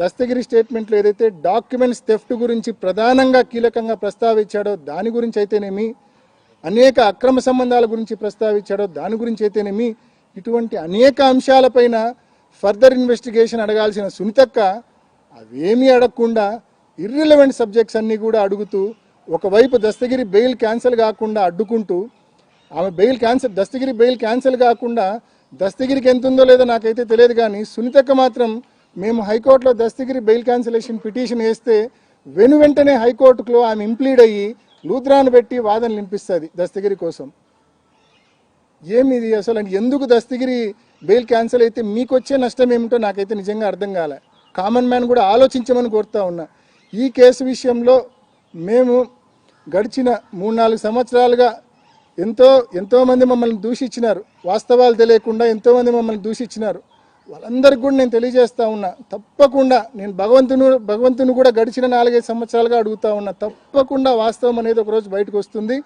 దస్తగిరి స్టేట్మెంట్లో ఏదైతే documents theft గురించి ప్రధానంగా కీలకంగా ప్రస్తావించాడో దాని గురించి అయితేనేమి, అనేక అక్రమ సంబంధాల గురించి ప్రస్తావించాడో దాని గురించి అయితేనేమి, ఇటువంటి అనేక అంశాలపైన ఫర్దర్ ఇన్వెస్టిగేషన్ అడగాల్సిన సునీతక్క అవేమీ అడగకుండా ఇర్రిలవెంట్ సబ్జెక్ట్స్ అన్నీ కూడా అడుగుతూ ఒకవైపు దస్తగిరి బెయిల్ క్యాన్సిల్ కాకుండా అడ్డుకుంటూ ఆమె దస్తగిరి బెయిల్ క్యాన్సిల్ కాకుండా దస్తగిరికి ఎంత ఉందో లేదో నాకైతే తెలియదు, కానీ సునీతక్క మాత్రం మేము హైకోర్టులో దస్తగిరి బెయిల్ క్యాన్సిలేషన్ పిటిషన్ వేస్తే వెంటనే హైకోర్టులో ఆమె ఇంప్లీడ్ అయ్యి లూథ్రాన్ పెట్టి వాదనలు నింపిస్తుంది దస్తగిరి కోసం. ఏమిది అసలు? ఎందుకు దస్తగిరి బెయిల్ క్యాన్సిల్ అయితే మీకు వచ్చే నష్టం ఏమిటో నాకైతే నిజంగా అర్థం కాలే. కామన్ మ్యాన్ కూడా ఆలోచించమని కోరుతా ఉన్నా. ఈ కేసు విషయంలో మేము గడిచిన 3-4 సంవత్సరాలుగా ఎంతోమంది మమ్మల్ని దూషించినారు, వాస్తవాలు తెలియకుండా ఎంతోమంది మమ్మల్ని దూషించినారు. వాళ్ళందరికీ కూడా నేను తెలియజేస్తా ఉన్నా, తప్పకుండా నేను భగవంతుని కూడా గడిచిన 4-5 సంవత్సరాలుగా అడుగుతా ఉన్నా, తప్పకుండా వాస్తవం అనేది ఒకరోజు బయటకు వస్తుంది.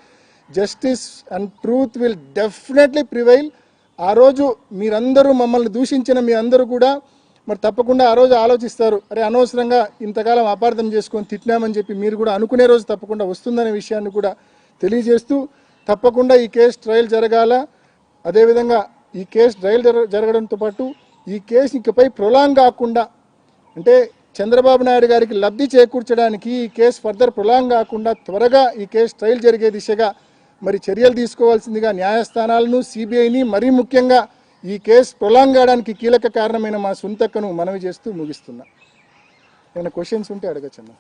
Justice and truth will definitely prevail. ఆ రోజు మీరందరూ మమ్మల్ని దూషించిన మీ అందరూ కూడా మరి తప్పకుండా ఆ రోజు ఆలోచిస్తారు, అరే అనవసరంగా ఇంతకాలం అపార్థం చేసుకొని తిట్టినామని చెప్పి మీరు కూడా అనుకునే రోజు తప్పకుండా వస్తుందనే విషయాన్ని కూడా తెలియజేస్తూ, తప్పకుండా ఈ కేసు ట్రయల్ జరగాల. అదేవిధంగా ఈ కేసు ట్రయల్ జరగడంతో పాటు ఈ కేసు ఇకపై ప్రొలాంగ్ కాకుండా, అంటే చంద్రబాబు నాయుడు గారికి లబ్ధి చేకూర్చడానికి ఈ కేసు ఫర్దర్ ప్రొలాంగ్ కాకుండా త్వరగా ఈ కేసు ట్రయల్ జరిగే దిశగా మరి చర్యలు తీసుకోవాల్సిందిగా న్యాయస్థానాలను, సిబిఐని, మరీ ముఖ్యంగా ఈ కేసు ప్రొలాంగ్ కావడానికి కీలక కారణమైన మా సునీతక్కను మనవి చేస్తూ ముగిస్తున్నా. ఏమైనా క్వశ్చన్స్ ఉంటే అడగచ్చన్నా.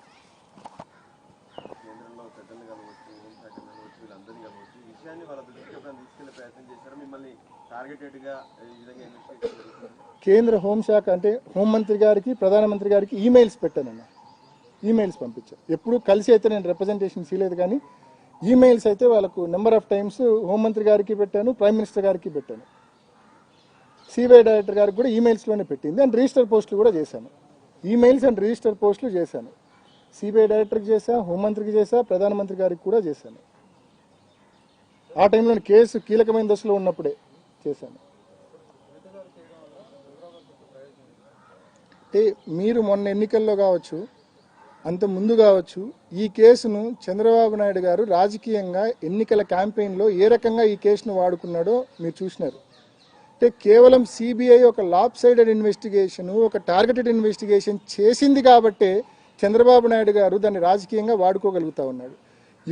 కేంద్ర హోంశాఖ అంటే హోంమంత్రి గారికి, ప్రధానమంత్రి గారికి ఈమెయిల్స్ పెట్టానన్న, ఈమెయిల్స్ పంపించాను. ఎప్పుడు కలిసి అయితే నేను రిప్రజెంటేషన్ చేయలేదు, కానీ ఈమెయిల్స్ అయితే వాళ్ళకు నెంబర్ ఆఫ్ టైమ్స్ హోంమంత్రి గారికి పెట్టాను, ప్రైమ్ మినిస్టర్ గారికి పెట్టాను, సిబిఐ డైరెక్టర్ గారికి కూడా ఈమెయిల్స్లోనే పెట్టింది. అండ్ రిజిస్టర్ పోస్టులు కూడా చేశాను, ఈమెయిల్స్ అండ్ రిజిస్టర్ పోస్టులు చేశాను. సిబిఐ డైరెక్టర్కి చేశా, హోంమంత్రికి చేశా, ప్రధానమంత్రి గారికి కూడా చేశాను. ఆ టైంలో కేసు కీలకమైన దశలో ఉన్నప్పుడే చేశాను. అంటే మీరు మొన్న ఎన్నికల్లో కావచ్చు, అంత ముందు కావచ్చు, ఈ కేసును చంద్రబాబు నాయుడు గారు రాజకీయంగా ఎన్నికల క్యాంపెయిన్లో ఏ రకంగా ఈ కేసును వాడుకున్నాడో మీరు చూసినారు. అంటే కేవలం సిబిఐ ఒక లాప్ సైడెడ్ ఇన్వెస్టిగేషన్, ఒక టార్గెటెడ్ ఇన్వెస్టిగేషన్ చేసింది కాబట్టే చంద్రబాబు నాయుడు గారు దాన్ని రాజకీయంగా వాడుకోగలుగుతా ఉన్నాడు.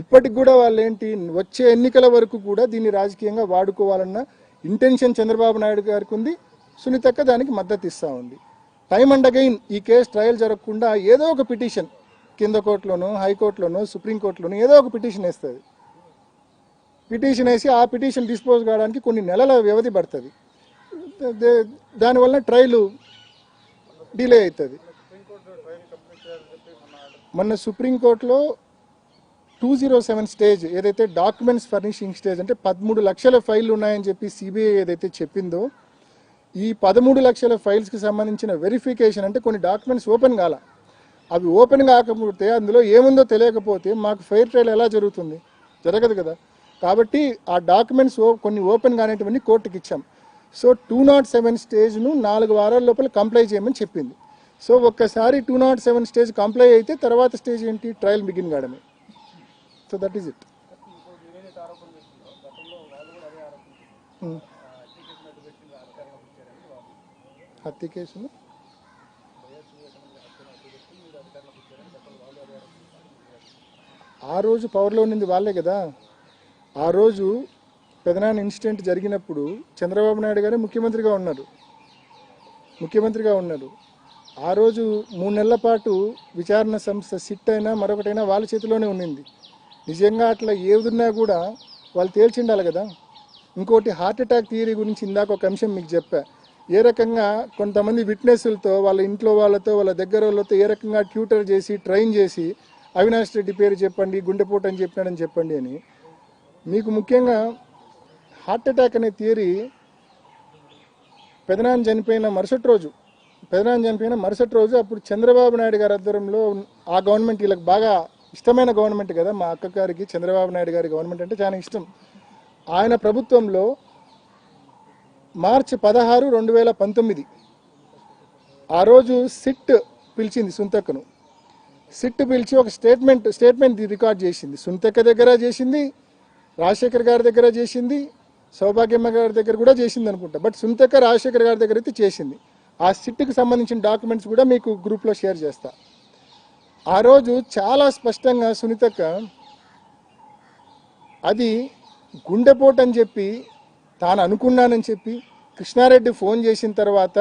ఇప్పటికి కూడా వాళ్ళు ఏంటి, వచ్చే ఎన్నికల వరకు కూడా దీన్ని రాజకీయంగా వాడుకోవాలన్న ఇంటెన్షన్ చంద్రబాబు నాయుడు గారికి ఉంది. సునీతక్క దానికి మద్దతు ఇస్తూ ఉంది. టైమ్ అండ్ అగైన్ ఈ కేసు ట్రయల్ జరగకుండా ఏదో ఒక పిటిషన్ కింద కోర్టులోనో, హైకోర్టులోనో, సుప్రీంకోర్టులోనో ఏదో ఒక పిటిషన్ వేస్తుంది. పిటిషన్ వేసి ఆ పిటిషన్ డిస్పోజ్ కావడానికి కొన్ని నెలల వ్యవధి పడుతుంది. దానివల్ల ట్రయల్ డిలే అవుతుంది. మొన్న సుప్రీంకోర్టులో 207 స్టేజ్ ఏదైతే డాక్యుమెంట్స్ ఫర్నిషింగ్ స్టేజ్, అంటే 13 లక్షల ఫైళ్ళు ఉన్నాయని చెప్పి సిబిఐ ఏదైతే చెప్పిందో, ఈ 13 లక్షల ఫైల్స్కి సంబంధించిన వెరిఫికేషన్, అంటే కొన్ని డాక్యుమెంట్స్ ఓపెన్ కాల, అవి ఓపెన్ కాకపోతే అందులో ఏముందో తెలియకపోతే మాకు ఫెయిర్ ట్రయల్ ఎలా జరుగుతుంది? జరగదు కదా. కాబట్టి ఆ డాక్యుమెంట్స్ కొన్ని ఓపెన్ కానివన్నీ కోర్టుకి ఇచ్చాం. సో 207 స్టేజ్ను 4 వారాల లోపల కంప్లై చేయమని చెప్పింది. సో ఒక్కసారి 207 స్టేజ్ కంప్లై అయితే తర్వాత స్టేజ్ ఏంటి, ట్రయల్ బిగిన్ కావడమే. So that is it. హత్య కేసును ఆ రోజు పవర్లో ఉన్నది వాళ్ళే కదా. ఆ రోజు పెదనాన్న ఇన్సిడెంట్ జరిగినప్పుడు చంద్రబాబు నాయుడు గారే ముఖ్యమంత్రిగా ఉన్నారు. ఆ రోజు 3 నెలల పాటు విచారణ సంస్థ సిట్ అయినా మరొకటైనా వాళ్ళ చేతిలోనే ఉన్నింది. నిజంగా అట్లా ఏదున్నా కూడా వాళ్ళు తేల్చిండాలి కదా. ఇంకోటి హార్ట్ అటాక్ థియరీ గురించి ఇందాక ఒక అంశం మీకు చెప్పా. ఏ రకంగా కొంతమంది విట్నెస్లతో, వాళ్ళ ఇంట్లో వాళ్ళతో, వాళ్ళ దగ్గర వాళ్ళతో ఏ రకంగా ట్యూటర్ చేసి, ట్రైన్ చేసి, అవినాష్ రెడ్డి పేరు చెప్పండి, గుండెపోటు అని చెప్పినాడని చెప్పండి అని. మీకు ముఖ్యంగా హార్ట్ అటాక్ అనే థియరీ పెదనాన్న చనిపోయిన మరుసటి రోజు అప్పుడు చంద్రబాబు నాయుడు గారి ఆధ్వర్యంలో ఆ గవర్నమెంట్, వీళ్ళకి బాగా ఇష్టమైన గవర్నమెంట్ కదా, మా అక్క గారికి చంద్రబాబు నాయుడు గారి గవర్నమెంట్ అంటే చాలా ఇష్టం. ఆయన ప్రభుత్వంలో మార్చి 16, 2019 ఆ రోజు సిట్ పిలిచింది సునీతక్కను. సిట్ పిలిచి ఒక స్టేట్మెంట్ రికార్డ్ చేసింది. సునీతక్క దగ్గర చేసింది, రాజశేఖర్ గారి దగ్గర చేసింది, సౌభాగ్యమ్మ గారి దగ్గర కూడా చేసింది అనుకుంటా. బట్ సునీతక్క రాజశేఖర్ గారి దగ్గర అయితే చేసింది. ఆ సిట్కి సంబంధించిన డాక్యుమెంట్స్ కూడా మీకు గ్రూప్లో షేర్ చేస్తా. ఆ రోజు చాలా స్పష్టంగా సునీతక్క అది గుండెపోటు అని చెప్పి తాను అనుకున్నానని చెప్పి, కృష్ణారెడ్డి ఫోన్ చేసిన తర్వాత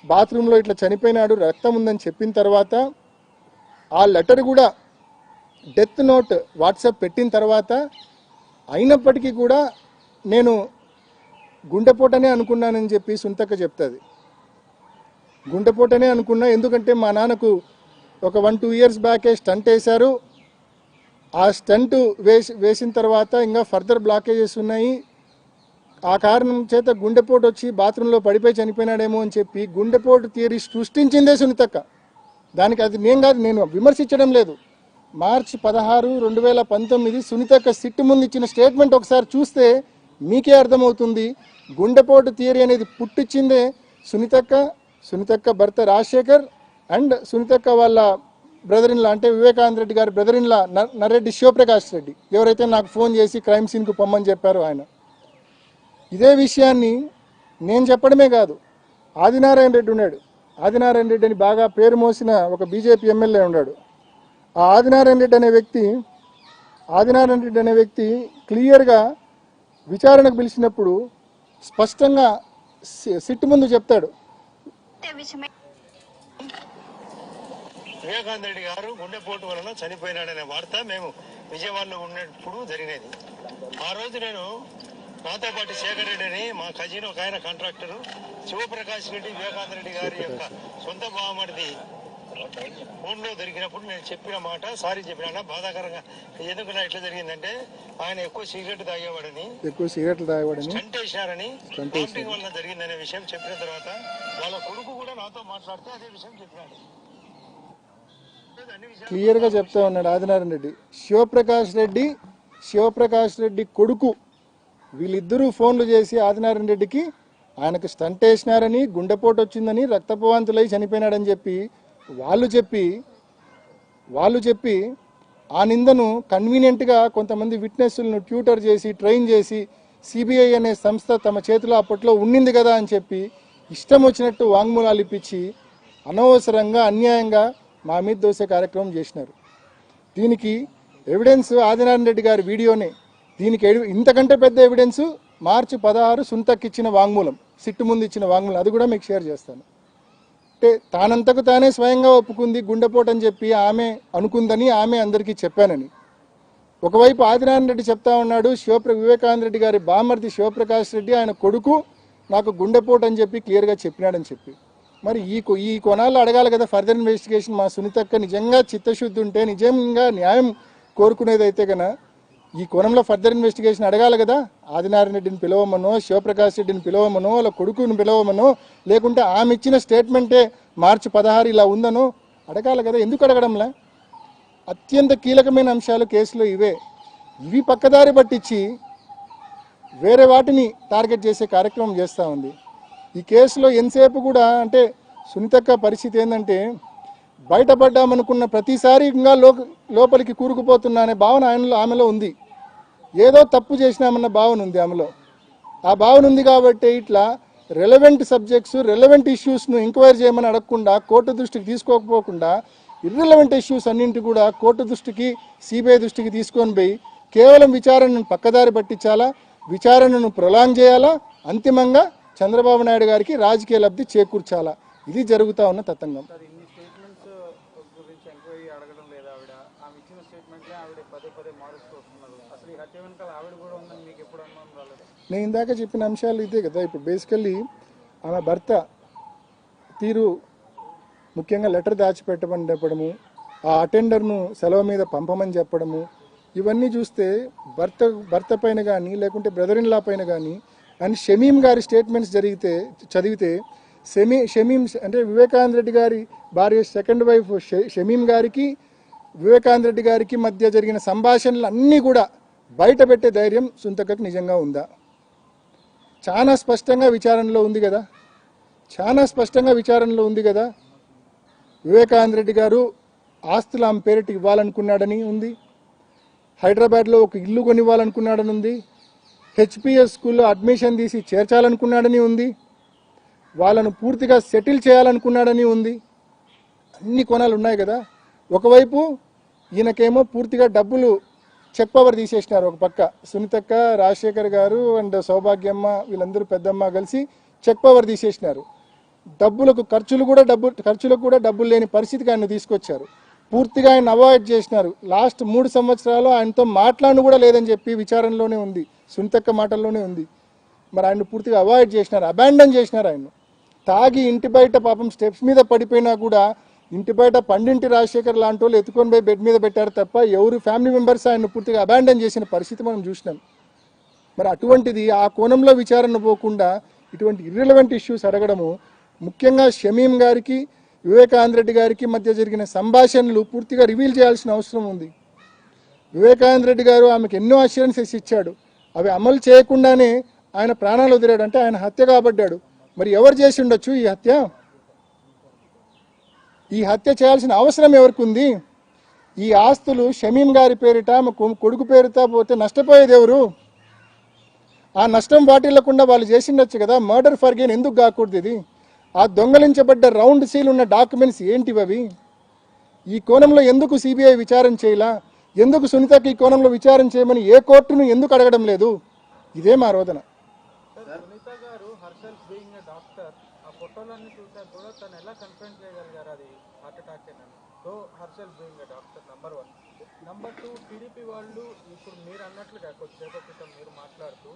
బాత్రూంలో ఇట్లా చనిపోయినాడు, రక్తం ఉందని చెప్పిన తర్వాత ఆ లెటర్ కూడా డెత్ నోట్ వాట్సాప్ పెట్టిన తర్వాత అయినప్పటికీ కూడా నేను గుండెపోటనే అనుకున్నానని చెప్పి సునీతక్క చెప్తుంది. గుండెపోటనే అనుకున్నా, ఎందుకంటే మా నాన్నకు ఒక 1-2 ఇయర్స్ బ్యాకే స్టంట్ వేశారు. ఆ స్టంట్ వేసిన తర్వాత ఇంకా ఫర్దర్ బ్లాకేజెస్ ఉన్నాయి. ఆ కారణం చేత గుండెపోటు వచ్చి బాత్రూంలో పడిపోయి చనిపోయినాడేమో అని చెప్పి గుండెపోటు థియరీ సృష్టించిందే సునీతక్క. దానికి అది నేను కాదు, నేను విమర్శించడం లేదు. మార్చి 16, 2019 సునీతక్క సిట్టు ముందు ఇచ్చిన స్టేట్మెంట్ ఒకసారి చూస్తే మీకే అర్థమవుతుంది. గుండెపోటు థియరీ అనేది పుట్టించిందే సునీతక్క భర్త రాజశేఖర్ అండ్ సునీతక్క వాళ్ళ బ్రదర్ ఇన్లా, అంటే వివేకానంద రెడ్డి గారి బ్రదర్ ఇన్లా నర్రెడ్డి శివప్రకాష్ రెడ్డి, ఎవరైతే నాకు ఫోన్ చేసి క్రైమ్ సీన్కు పొమ్మని చెప్పారో ఆయన. ఇదే విషయాన్ని నేను చెప్పడమే కాదు, ఆదినారాయణ రెడ్డి ఉన్నాడు. ఆదినారాయణ రెడ్డి అని బాగా పేరు మోసిన ఒక బీజేపీ ఎమ్మెల్యే ఉన్నాడు. ఆ ఆదినారాయణ రెడ్డి అనే వ్యక్తి క్లియర్గా విచారణకు పిలిచినప్పుడు స్పష్టంగా సిట్టు ముందు చెప్తాడు. వివేకానంద రెడ్డి గారు గుండెపోటు వలన చనిపోయినాడనే వార్త మేము విజయవాడలో ఉన్నప్పుడు జరిగినది. ఆ రోజు నేను నాతో పాటు శేఖర్ రెడ్డి అని మా కజిన్ ఒక ఆయన కాంట్రాక్టరు, శివప్రకాష్ రెడ్డి వివేకానంద రెడ్డి గారి యొక్క సొంత బావమరిది ఫోన్లో దొరికినప్పుడు నేను చెప్పిన మాట సారీ చెప్పినా బాధాకరంగా. ఎందుకు నా ఇట్లా జరిగిందంటే ఆయన ఎక్కువ సిగరెట్లు తాగేవాడని స్టంట్ వేసినారని కాంపింగ్ వల్ల జరిగిందనే విషయం చెప్పిన తర్వాత వాళ్ళ కొడుకు కూడా నాతో మాట్లాడితే అదే విషయం చెప్పినాడు. క్లియర్గా చెప్తా ఉన్నాడు ఆదినారాయణ రెడ్డి. శివప్రకాష్ రెడ్డి కొడుకు వీళ్ళిద్దరూ ఫోన్లు చేసి ఆదినారాయణ రెడ్డికి ఆయనకు స్టంట్ వేసినారని, గుండెపోటు వచ్చిందని, రక్తపవాంతులై చనిపోయినాడని చెప్పి వాళ్ళు చెప్పి ఆ నిందను కన్వీనియంట్గా కొంతమంది విట్నెస్లను ట్యూటర్ చేసి ట్రైన్ చేసి సిబిఐ అనే సంస్థ తమ చేతిలో అప్పట్లో ఉండింది కదా అని చెప్పి ఇష్టం వచ్చినట్టు వాంగ్మూలాలు ఇప్పించి అనవసరంగా అన్యాయంగా మా మీద దోసే కార్యక్రమం చేసినారు. దీనికి ఎవిడెన్స్ ఆదినారాయణ రెడ్డి గారి వీడియోనే. దీనికి ఇంతకంటే పెద్ద ఎవిడెన్స్ మార్చి 16 సునీతక్క ఇచ్చిన వాంగ్మూలం, సిట్టు ముందు ఇచ్చిన వాంగ్మూలం. అది కూడా మీకు షేర్ చేస్తాను. అంటే తానంతకు తానే స్వయంగా ఒప్పుకుంది గుండెపోటు అని చెప్పి ఆమె అనుకుందని, ఆమె అందరికీ చెప్పానని. ఒకవైపు ఆదినారాయణ రెడ్డి చెప్తా ఉన్నాడు, వివేకానంద రెడ్డి గారి బామర్ది శివప్రకాష్ రెడ్డి ఆయన కొడుకు నాకు గుండెపోటు అని చెప్పి క్లియర్గా చెప్పినాడని చెప్పి. మరి ఈ కోణాల్లో అడగాలి కదా ఫర్దర్ ఇన్వెస్టిగేషన్. మా సునీతక్క నిజంగా చిత్తశుద్ధి ఉంటే, నిజంగా న్యాయం కోరుకునేదైతే కన్నా ఈ కోణంలో ఫర్దర్ ఇన్వెస్టిగేషన్ అడగాలి కదా. ఆదినారాయణ రెడ్డిని పిలవమనో, శివప్రకాష్ రెడ్డిని పిలవమనో, వాళ్ళ కొడుకుని పిలవమనో, లేకుంటే ఆమె ఇచ్చిన స్టేట్మెంటే మార్చి 16 ఇలా ఉందనో అడగాలి కదా. ఎందుకు అడగడంలే? అత్యంత కీలకమైన అంశాలు కేసులో ఇవి పక్కదారి పట్టించి వేరే వాటిని టార్గెట్ చేసే కార్యక్రమం చేస్తూ ఉంది. ఈ కేసులో ఎంతసేపు కూడా అంటే సునీతక్క పరిస్థితి ఏంటంటే బయటపడ్డామనుకున్న ప్రతిసారి ఇంకా లోపలికి కూరుకుపోతున్నా అనే భావన ఆమెలో ఉంది. ఏదో తప్పు చేసినామన్న భావన ఉంది ఆమెలో. ఆ భావన ఉంది కాబట్టి ఇట్లా రెలవెంట్ సబ్జెక్ట్స్, రెలవెంట్ ఇష్యూస్ను ఎంక్వైరీ చేయమని అడగకుండా, కోర్టు దృష్టికి తీసుకోకపోకుండా ఇర్రెలవెంట్ ఇష్యూస్ అన్నింటి కూడా కోర్టు దృష్టికి, సిబిఐ దృష్టికి తీసుకొని పోయి కేవలం విచారణను పక్కదారి పట్టించాలా, విచారణను ప్రొలాంగ్ చేయాలా, అంతిమంగా చంద్రబాబు నాయుడు గారికి రాజకీయ లబ్ధి చేకూర్చాలా. ఇది జరుగుతూ ఉన్న తతంగం. నేను ఇందాక చెప్పిన అంశాలు ఇదే కదా. ఇప్పుడు బేసికల్లీ ఆమె భర్త తీరు, ముఖ్యంగా లెటర్ దాచిపెట్టమని చెప్పడము, ఆ అటెండర్ను సెలవు మీద పంపమని చెప్పడము, ఇవన్నీ చూస్తే భర్త పైన కానీ లేకుంటే బ్రదర్ ఇన్ లా పైన కానీ అండ్ షమీం గారి స్టేట్మెంట్స్ చదివితే షమీం అంటే వివేకానంద రెడ్డి గారి భార్య సెకండ్ వైఫ్ షమీం గారికి వివేకానంద రెడ్డి గారికి మధ్య జరిగిన సంభాషణలు అన్నీ కూడా బయట పెట్టే ధైర్యం సునీతక్కకు నిజంగా ఉందా? చాలా స్పష్టంగా విచారణలో ఉంది కదా. చాలా స్పష్టంగా విచారణలో ఉంది కదా. వివేకానంద రెడ్డి గారు ఆస్తులు ఆమె పేరిట ఇవ్వాలనుకున్నాడని ఉంది. హైదరాబాద్లో ఒక ఇల్లు కొనివ్వాలనుకున్నాడని ఉంది. హెచ్పిఎస్ స్కూల్లో అడ్మిషన్ తీసి చేర్చాలనుకున్నాడని ఉంది. వాళ్ళను పూర్తిగా సెటిల్ చేయాలనుకున్నాడని ఉంది. అన్ని కోణాలు ఉన్నాయి కదా. ఒకవైపు ఈయనకేమో పూర్తిగా డబ్బులు చెక్ పవర్ తీసేసినారు. ఒక పక్క సునీతక్క, రాజశేఖర్ గారు అండ్ సౌభాగ్యమ్మ వీళ్ళందరూ పెద్దమ్మ కలిసి చెక్ పవర్ తీసేసినారు. ఖర్చులకు కూడా డబ్బులు లేని పరిస్థితికి ఆయన తీసుకొచ్చారు. పూర్తిగా ఆయన అవాయిడ్ చేసినారు. లాస్ట్ 3 సంవత్సరాలు ఆయనతో మాట్లాడను కూడా లేదని చెప్పి విచారణలోనే ఉంది, సునీతక్క మాటల్లోనే ఉంది. మరి ఆయన పూర్తిగా అవాయిడ్ చేసినారు, అబాండన్ చేసినారు. ఆయన తాగి ఇంటి బయట పాపం స్టెప్స్ మీద పడిపోయినా కూడా ఇంటి బయట పండింటి రాజశేఖర్ లాంటి వాళ్ళు ఎత్తుకొని పోయి బెడ్ మీద పెట్టారు తప్ప ఎవరు ఫ్యామిలీ మెంబర్స్ ఆయన పూర్తిగా అబాండన్ చేసిన పరిస్థితి మనం చూసినాం. మరి అటువంటిది ఆ కోణంలో విచారణ పోకుండా ఇటువంటి ఇర్రెలవెంట్ ఇష్యూస్ అడగడము, ముఖ్యంగా షమీం గారికి వివేకానంద రెడ్డి గారికి మధ్య జరిగిన సంభాషణలు పూర్తిగా రివీల్ చేయాల్సిన అవసరం ఉంది. వివేకానంద రెడ్డి గారు ఆమెకు ఎన్నో అష్యూరెన్సెస్ ఇచ్చాడు. అవి అమలు చేయకుండానే ఆయన ప్రాణాలు వదిలాడు. అంటే ఆయన హత్య కాబడ్డాడు. మరి ఎవరు చేసి ఉండొచ్చు ఈ హత్య? ఈ హత్య చేయాల్సిన అవసరం ఎవరికి ఉంది? ఈ ఆస్తులు షమీం గారి పేరిట కొడుకు పేరుతో పోతే నష్టపోయేది ఎవరు? ఆ నష్టం వాటిల్లకుండా వాళ్ళు చేసిండొచ్చు కదా. మర్డర్ ఫర్ గెయిన్ ఎందుకు కాకూడదు ఇది? ఆ దొంగలించబడ్డ రౌండ్ సీల్ ఉన్న డాక్యుమెంట్స్ ఏంటివి అవి? ఈ కోణంలో ఎందుకు సిబిఐ విచారణ చేయాలా? ఎందుకు సునీతకి ఈ కోణంలో విచారణ చేయమని ఏ కోర్టును ఎందుకు అడగడం లేదు? ఇదే మా రోదన. సునీత గారు హర్షల్ బీయింగ్ ఏ డాక్టర్ ఆ ఫోటోలన్నీ చూసారు కూడా తను ఎలా కన్ఫర్మ్ చేయగలిగారు అది హార్ట్ అటాక్ అని? So Harshal being a doctor number 1. Number 2, TDP వాళ్ళు ఇప్పుడు మీరు అన్నట్లుగా కొద్దిసేపటి క్రితం మీరు మాట్లాడుతూ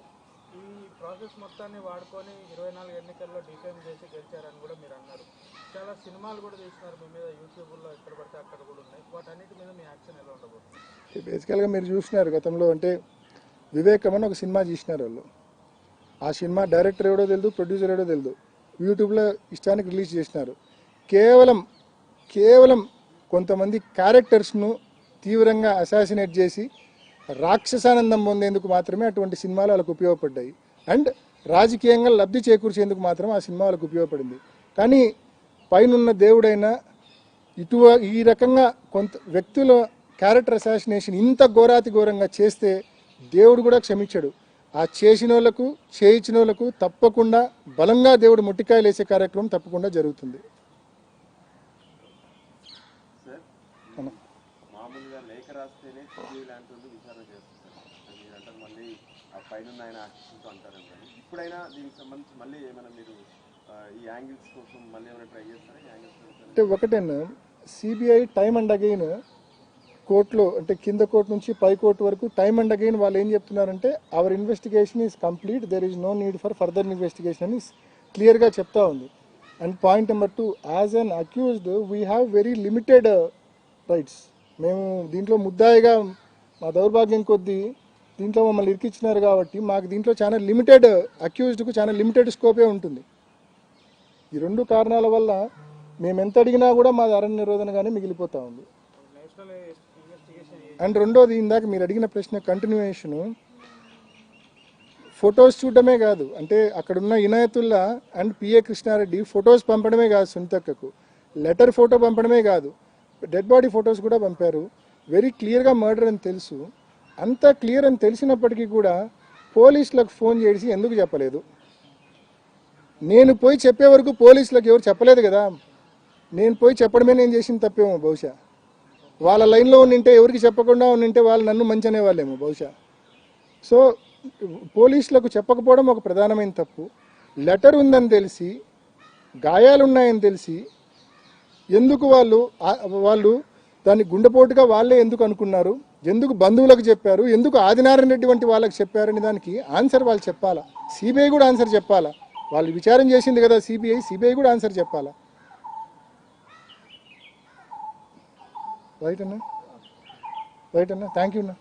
ఈ ప్రాసెస్ మొత్తాన్ని వాడుకొని 24 ఎన్నికల్లో డిఫేమ్ చేసి గెలిచారని కూడా మీరు అన్నారు. చాలా సినిమాలు కూడా తీసినారు మీ మీద, యూట్యూబ్లో ఎక్కడ పడితే అక్కడ కూడా ఉన్నాయి. వాటన్నిటి మీద మీ యాక్షన్ ఎలా ఉండబోతుంది? బేసికల్గా మీరు చూసినారు గతంలో, అంటే వివేకం అని ఒక సినిమా చేసినారు వాళ్ళు. ఆ సినిమా డైరెక్టర్ ఎవడో తెలియదు, ప్రొడ్యూసర్ ఎవడో తెలియదు. యూట్యూబ్లో ఇష్టానికి రిలీజ్ చేసినారు. కేవలం కొంతమంది క్యారెక్టర్స్ను తీవ్రంగా అసాసినేట్ చేసి రాక్షసానందం పొందేందుకు మాత్రమే అటువంటి సినిమాలు వాళ్ళకు ఉపయోగపడ్డాయి. అండ్ రాజకీయంగా లబ్ధి చేకూర్చేందుకు మాత్రం ఆ సినిమా వాళ్ళకు ఉపయోగపడింది. కానీ పైనున్న దేవుడైనా ఈ రకంగా కొంత వ్యక్తుల క్యారెక్టర్ అసాసినేషన్ ఇంత ఘోరంగా చేస్తే దేవుడు కూడా క్షమించాడు. ఆ చేసిన వాళ్ళకు చేయించిన వాళ్ళకు తప్పకుండా బలంగా దేవుడు మొట్టికాయలు వేసే కార్యక్రమం తప్పకుండా జరుగుతుంది. మామూలుగా లేఖ రాస్తేనే ఇలాంటి విచారణ చేస్తారు మీరంటారు, మళ్ళీ ఆ పైన ఆయన ఆశిస్తూ అంటారు. ఇప్పుడైనా దీనికి సంబంధించి మళ్ళీ ఏమైనా మీరు ఈ యాంగిల్స్ కోసం మళ్ళీ ఏమైనా ట్రై చేస్తారా? ఈ యాంగిల్స్ అంటే ఒకటేనా, సిబిఐ టైమ్ అండ్ అగైన్ కోర్టులో, అంటే కింద కోర్టు నుంచి పై కోర్టు వరకు టైమ్ అండ్ అగైన్ వాళ్ళు ఏం చెప్తున్నారంటే our investigation is complete, there is no need for further investigation అని క్లియర్గా చెప్తా ఉంది. And point number 2, as an accused we have very limited rights. మేము దీంట్లో ముద్దాయిగా మా దౌర్భాగ్యం కొద్దీ దీంట్లో మమ్మల్ని ఇరికిచ్చినారు కాబట్టి మాకు దీంట్లో చాలా లిమిటెడ్, అక్యూజ్డ్కు చాలా లిమిటెడ్ స్కోపే ఉంటుంది. ఈ 2 కారణాల వల్ల మేము ఎంత అడిగినా కూడా మాది అరణ్య నిరోధనగానే మిగిలిపోతూ ఉంది. అండ్ రెండోది, ఇందాక మీరు అడిగిన ప్రశ్న కంటిన్యూయేషను, ఫొటోస్ చూడటమే కాదు, అంటే అక్కడున్న Inayatulla and PA Krishna Reddy photos పంపడమే కాదు, సునీతక్కకు లెటర్ ఫోటో పంపడమే కాదు, డెడ్ బాడీ ఫొటోస్ కూడా పంపారు. వెరీ క్లియర్గా మర్డర్ అని తెలుసు. అంత క్లియర్ అని తెలిసినప్పటికీ కూడా పోలీసులకు ఫోన్ చేసి ఎందుకు చెప్పలేదు? నేను పోయి చెప్పే వరకు పోలీసులకు ఎవరు చెప్పలేదు కదా. నేను పోయి చెప్పడమే నేను చేసిన తప్పేమో బహుశా. వాళ్ళ లైన్లో ఉండింటే, ఎవరికి చెప్పకుండా ఉండింటే వాళ్ళు నన్ను మంచి అనేవాళ్ళేమో బహుశా. సో పోలీసులకు చెప్పకపోవడం ఒక ప్రధానమైన తప్పు. లెటర్ ఉందని తెలిసి, గాయాలున్నాయని తెలిసి ఎందుకు వాళ్ళు దాన్ని గుండెపోటుగా వాళ్ళే ఎందుకు అనుకున్నారు? ఎందుకు బంధువులకు చెప్పారు? ఎందుకు ఆదినారాయణ రెడ్డి వంటి వాళ్ళకి చెప్పారని దానికి ఆన్సర్ వాళ్ళు చెప్పాలా. సిబిఐ కూడా ఆన్సర్ చెప్పాలా. వాళ్ళు విచారణ చేసింది కదా సిబిఐ కూడా ఆన్సర్ చెప్పాలా. రైట్ అన్నా. థ్యాంక్ యూ అన్నా.